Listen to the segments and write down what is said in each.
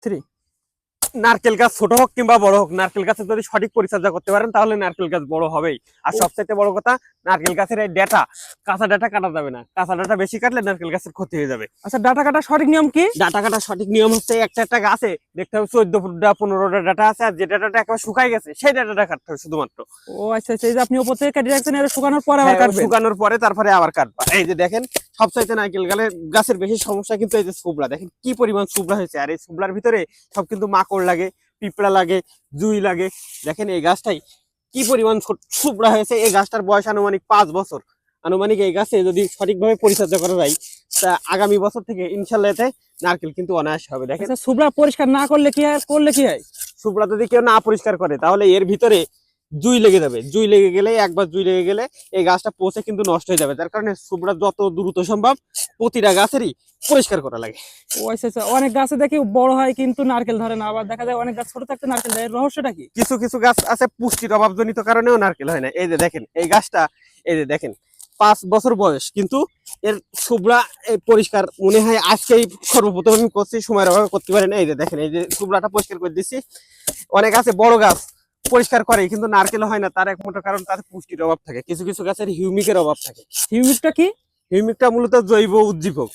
3। নারকেল গাছ ছোট হোক কিংবা বড় হোক, নারকেল গাছের যদি সঠিক পরিচর্যা করতে পারেন তাহলে নারকেল গাছ বড় হবেই। আর সবচেয়ে বড় কথা, নারকেল গাছের এই ডাটা, কাঁচা ডাটা কাটা যাবে না। কাঁচা ডাটা বেশি কাটলে নারকেল গাছের ক্ষতি হয়ে যাবে। আচ্ছা, ডাটা কাটার সঠিক নিয়ম কি? ডাটা কাটার সঠিক নিয়ম হচ্ছে, একটা গাছে দেখতে হবে 14টা 15টা ডাটা আছে, আর যে ডাটাটা একেবারে শুকাই গেছে সেই ডাটাটা কাটতে হবে শুধুমাত্র। ও আচ্ছা আচ্ছা, এই যে আপনি উপর থেকে কেটে রাখছেন, এটা শুকানোর পরে আবার হ্যাঁ, কাটবেন? শুকানোর পরে তারপরে আবার কাটবা। এই যে দেখেন, সবচাইতে নারকেল গাছের বেশি সমস্যা কিন্তু এই যে সুবড়া। দেখেন কি পরিমাণ সুবড়া হয়েছে, আর এই সুবড়ার ভিতরে সব কিন্তু মাকড় লাগে, পিঁপড়া লাগে, জুই লাগে। দেখেন এই গাছটাই কি পরিমাণ সুবড়া হয়েছে। এই গাছটার বয়স আনুমানিক 5 বছর। আনুমানিক এই গাছে যদি সঠিকভাবে পরিচর্যা করা যায়, তা আগামী বছর থেকে ইনশাল্লাহ এতে নারকেল কিন্তু অনায়াস হবে। দেখেন আচ্ছা, সুবড়া পরিষ্কার না করলে কি হয়, করলে কি হয়? সুবড়া যদি কেউ না পরিষ্কার করে তাহলে এর ভিতরে জুই লেগে যাবে। জুই লেগে গেলে, একবার জুই লেগে গেলে এই গাছটা পচে কিন্তু নষ্ট হয়ে যাবে। যার কারণে সুবড়া যত দ্রুত সম্ভব প্রতিটা গাছেরই পরিষ্কার করা লাগে। ও আচ্ছা আচ্ছা, অনেক গাছে দেখি বড় হয় কিন্তু নারকেল ধরে না, আবার দেখা যায় অনেক গাছ ছোট থাকতে নারকেল দেয়, এর রহস্যটা কি? কিছু কিছু গাছ আছে পুষ্টির অভাবজনিত কারণেও নারকেল হয় না। এই যে দেখেন এই গাছটা, এই যে দেখেন 5 বছর বয়স, কিন্তু এর সুবড়া পরিষ্কার মনে হয় আজকেই সর্বপ্রথম আমি করছি, সময়ের অভাবে করতে পারি না। এই যে দেখেন এই যে সুবড়াটা পরিষ্কার করে দিচ্ছি। অনেক আছে বড় গাছ পরিষ্কার করে কিন্তু নারকেল হয় না, তার একমাত্র কারণ তাদের পুষ্টির অভাব থাকে। কিছু কিছু গাছের হিউমিকের অভাব থাকে। হিউমিকটা কি? হিউমিকটা মূলত জৈব উদ্দীপক,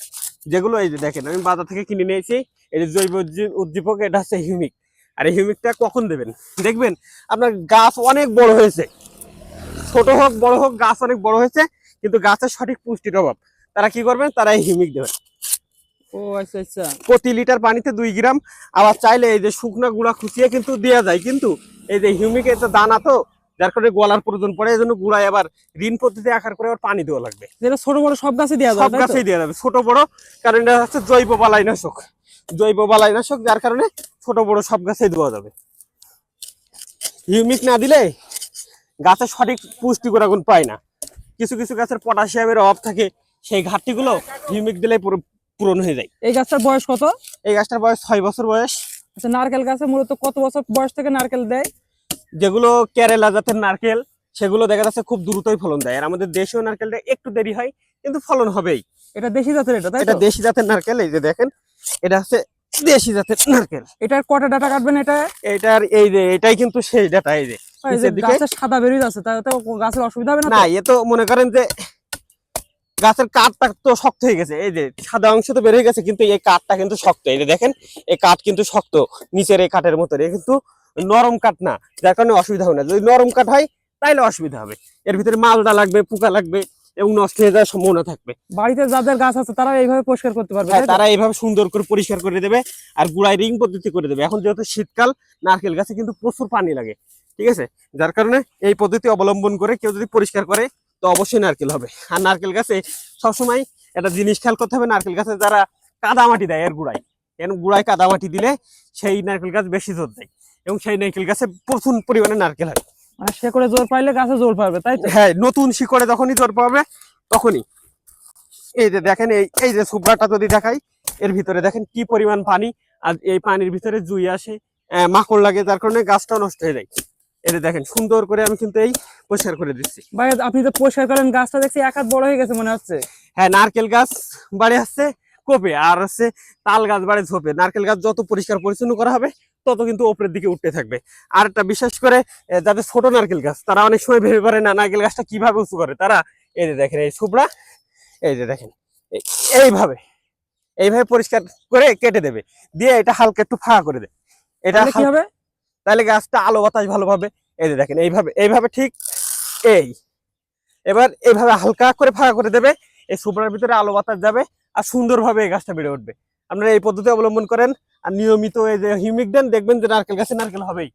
যেগুলো এই যে দেখেন আমি বাজার থেকে কিনে নিয়েছি। এই যে জৈব উদ্দীপক, এটা হচ্ছে হিউমিক। আর এই হিউমিকটা কখন দেবেন? দেখবেন আপনার গাছ অনেক বড় হয়েছে, ছোট হোক বড় হোক, গাছ অনেক বড় হয়েছে কিন্তু গাছের সঠিক পুষ্টির অভাব। তারা কি করবেন? তারা এই হিউমিক দেবেন ও আচ্ছা আচ্ছা। প্রতি লিটার পানিতে 2 গ্রাম। আবার চাইলে এই যে শুকনা গুঁড়া খুঁচিয়ে কিন্তু দেওয়া যায়, কিন্তু এই যে হিউমিক এটা দানা তো, যার কারণে গলার প্রয়োজন পড়ে, এই জন্য গুঁড়ায় আবার ঋণ পদ্ধতি আকার করে আবার পানি দেওয়া লাগবে। যেটা ছোট বড় সব গাছে দেওয়া যায়, সব তাই তো? গাছেই দেওয়া যাবে, ছোট বড়, কারণ এটা হচ্ছে জৈব বালাইনাশক। জৈব বালাইনাশক, যার কারণে ছোট বড় সব গাছেই দেওয়া যাবে। হিউমিক না দিলে গাছের সঠিক পুষ্টি গুণাগুণ পায় না। কিছু কিছু গাছের পটাশিয়ামের অভাব থাকে, সেই ঘাটতিগুলো হিউমিক দিলে পূরণ হয়ে যায়। এই গাছটার বয়স কত? এই গাছটার বয়স 6 বছর বয়স। আচ্ছা, নারকেল গাছে মূলত কত বছর বয়স থেকে নারকেল দেয়? যেগুলো কেরালা জাতের নারকেল সেগুলো দেখা যাচ্ছে খুব দ্রুতই ফলন দেয়, আর আমাদের দেশীয় নারকেলটা একটু দেরি হয় কিন্তু ফলন হবেই। এটা দেশি জাতের, এটা তাই এটা তো? দেশি জাতের নারকেল। এই যে দেখেন এটা হচ্ছে দেশি জাতের নারকেল। এটার কটা ডাটা কাটবেন এটা? এটার এই যে এটাই কিন্তু সেই ডাটা। এই যে এই যে নিচের দিকে গাছের সাদা বেরিয়ে যাচ্ছে, তাই তো গাছের অসুবিধা হবে না না, তো? এ তো মনে করেন যে গাছের কাঠটা তো শক্ত হয়ে গেছে। এই যে সাদা অংশ তো বের হয়ে গেছে, কিন্তু এই কাঠটা কিন্তু শক্ত। এই যে দেখেন এই কাঠ কিন্তু শক্ত, নিচের এই কাঠের মতো। এ কিন্তু নরম কাঠ না, যার কারণে অসুবিধা হবে না। যদি নরম কাঠ হয় তাইলে অসুবিধা হবে, এর ভিতরে মালটা লাগবে, পোকা লাগবে এবং নষ্ট হয়ে যাওয়ার সম্ভাবনা থাকবে। বাড়িতে যাদের গাছ আছে তারা এইভাবে পরিষ্কার করতে পারবে, হ্যাঁ, তাই তো? তারা এইভাবে সুন্দর করে পরিষ্কার করে দেবে, আর গুড়ায় রিং পদ্ধতি করে দেবে। এখন যেহেতু শীতকাল, নারকেল গাছে কিন্তু প্রচুর পানি লাগে, ঠিক আছে? যার কারণে এই পদ্ধতি অবলম্বন করে কেউ যদি পরিষ্কার করে তো অবশ্যই নারকেল হবে। আর নারকেল গাছে সবসময় একটা জিনিস খেয়াল করতে হবে, নারকেল গাছে যারা কাদা মাটি দেয় এর গুড়ায় কাদা মাটি দিলে সেই নারকেল গাছ বেশি জোর দেয়, এবং সেই নারকেল গাছে প্রচুর পরিমাণে নারকেল হয়। মানে শেকড়ে জোর পাইলে গাছে জোর পাবে, তাই তো? হ্যাঁ, নতুন শিকড়ে যখনই জোর পাবে তখনই। এই যে দেখেন এই যে সুবড়াটা যদি দেখাই, এর ভিতরে দেখেন কি পরিমাণ পানি, আর এই পানির ভিতরে জুই আসে, মাকড় লাগে, যার কারণে গাছটা নষ্ট হয়ে যায়। এই যে দেখেন সুন্দর করে আমি কিন্তু এই পরিষ্কার করে দিচ্ছি। ভাই, আপনি তো পরিষ্কার করেন, গাছটা দেখছি এক হাত বড় হয়ে গেছে মনে হচ্ছে। হ্যাঁ, নারকেল গাছ বাড়ে আসছে কোপে, আর হচ্ছে তাল গাছ বাড়ে ঝোপে। নারকেল গাছ যত পরিষ্কার পরিচ্ছন্ন করা হবে তত কিন্তু উপরের দিকে উঠতে থাকবে। আর একটা বিশেষ করে যাদের ছোট নারকেল গাছ, তারা অনেক সময় ভেবে পারে না নারকেল গাছটা কিভাবে উঁচু করে। তারা এই যে দেখেন এই সুবড়া, এই যে দেখেন এইভাবে এইভাবে পরিষ্কার করে কেটে দেবে, দিয়ে এটা হালকা একটু ফাঁকা করে দেবে। এটা তাহলে কি হবে? তাহলে গাছটা আলো বাতাস ভালোভাবে, এই যে দেখেন এইভাবে এইভাবে ঠিক এই এবার এইভাবে হালকা করে ফাঁকা করে দেবে। এই সুবড়ার ভিতরে আলো বাতাস যাবে, আর সুন্দরভাবে এই গাছটা বেড়ে উঠবে। আপনারা এই পদ্ধতি অবলম্বন করেন আর নিয়মিত এই যে হিউমিক দেন, দেখবেন যে নারকেল গাছে নারকেল হবেই।